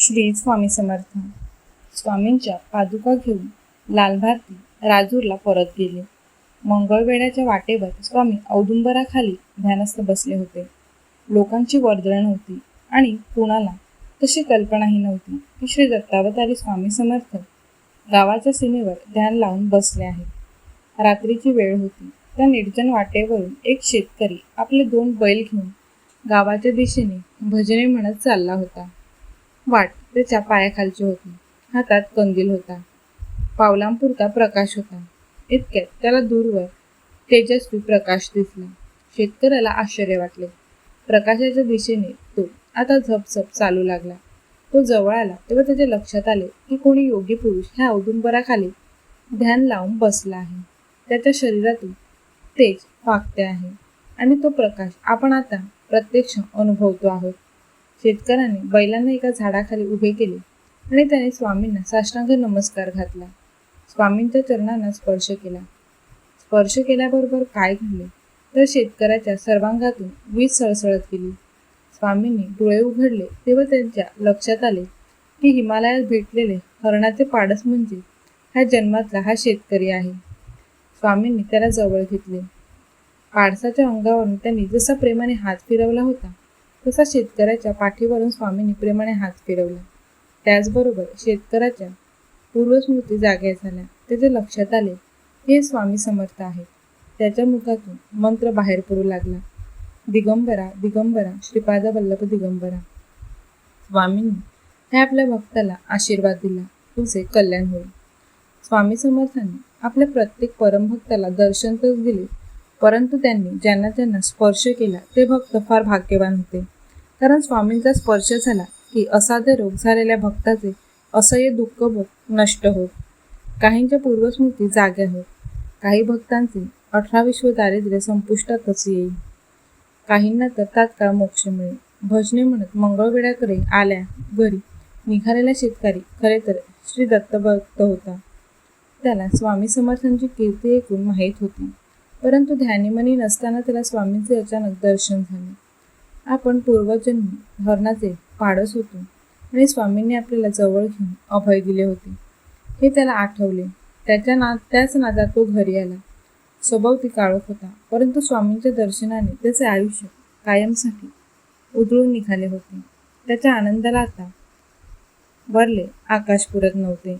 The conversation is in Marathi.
श्री स्वामी समर्थ. स्वामींच्या पादुका घेऊन लाल भारती राजूरला परत गेले. मंगळवेढ्याच्या वाटेवर स्वामी औदुंबराखाली ध्यानस्थ बसले होते. लोकांची वर्दळ नव्हती आणि कुणाला तशी कल्पनाही नव्हती की श्री दत्तावतारी स्वामी समर्थ गावाच्या सीमेवर ध्यान लावून बसले आहेत. रात्रीची वेळ होती. त्या निर्जन वाटेवरून एक शेतकरी आपले 2 बैल घेऊन गावाच्या दिशेने भजने म्हणत चालला होता. वाट त्याच्या पायाखालची होती. हातात कंदील होता. पावलांपुरता प्रकाश होता. इतक्यात त्याला दूरवर तेजस्वी प्रकाश दिसला. शेतकऱ्याला आश्चर्य वाटले. प्रकाशाच्या दिशेने तो आता झपझप चालू लागला. तो जवळ आला तेव्हा त्याच्या लक्षात आले की कोणी योगी पुरुष ह्या औदुंबराखाली ध्यान लावून बसला आहे. त्याच्या शरीरातून तेज फाकते आहे आणि तो प्रकाश आपण आता प्रत्यक्ष अनुभवतो आहोत. शेतकऱ्याने बैलांना एका झाडाखाली उभे केले आणि त्याने स्वामींना साष्टांग नमस्कार घातला. स्वामींच्या चरणांना स्पर्श केला. स्पर्श केल्याबरोबर काय घडले तर शेतकऱ्याच्या सर्वांगातून वीज सळसळत गेली. स्वामींनी डोळे उघडले तेव्हा त्यांच्या लक्षात आले की हिमालयात भेटलेले हरणाचे पाडस म्हणजे ह्या जन्मातला हा शेतकरी आहे. स्वामींनी त्याला जवळ घेतले. पाडसाच्या अंगावरून त्यांनी जसा प्रेमाने हात फिरवला होता तसा शेतकऱ्याच्या पाठीवरून स्वामींनी प्रेमाने हात फिरवला. त्याचबरोबर शेतकऱ्याच्या पूर्वस्मृती जाग्या झाल्या. त्याच्या लक्षात आले हे स्वामी समर्थ आहेत. त्याच्या मुखातून मंत्र बाहेर पडू लागला. दिगंबरा दिगंबरा श्रीपाद वल्लभ दिगंबरा. स्वामींनी हे आपल्या भक्ताला आशीर्वाद दिला, तुझे कल्याण होईल. स्वामी समर्थांनी आपल्या प्रत्येक परमभक्ताला दर्शन तर दिले, परंतु त्यांनी ज्यांना ज्यांना स्पर्श केला ते भक्त फार भाग्यवान होते. कारण स्वामींचा स्पर्श झाला की असाध्य रोग झालेल्या भक्ताचे असह्य दुःख नष्ट होत. काहींच्या पूर्वस्मृती जाग्या होत. काही भक्तांचे 18 विश्व दारिद्र्य संपुष्टातच येईल. काहींना तर तात्काळ मोक्ष मिळेल. भजने म्हणत मंगळवेढ्याकडे आल्या घरी निघालेला शेतकरी खरे तर श्री दत्तभक्त होता. त्याला स्वामी समर्थांची कीर्ती ऐकून माहीत होती, परंतु ध्यानीमनी नसताना त्याला स्वामींचे अचानक दर्शन झाले. आपण पूर्वजन्मी हरणाचे पाडस होतो आणि स्वामींनी आपल्याला जवळ घेऊन अभय दिले होते हे त्याला आठवले. त्याच नादात तो घरी आला. सभोवती काळोख होता, परंतु स्वामींच्या दर्शनाने त्याचे आयुष्य कायमसाठी उधळून निघाले होते. त्याच्या आनंदाला आता वरले आकाश पुरत नव्हते.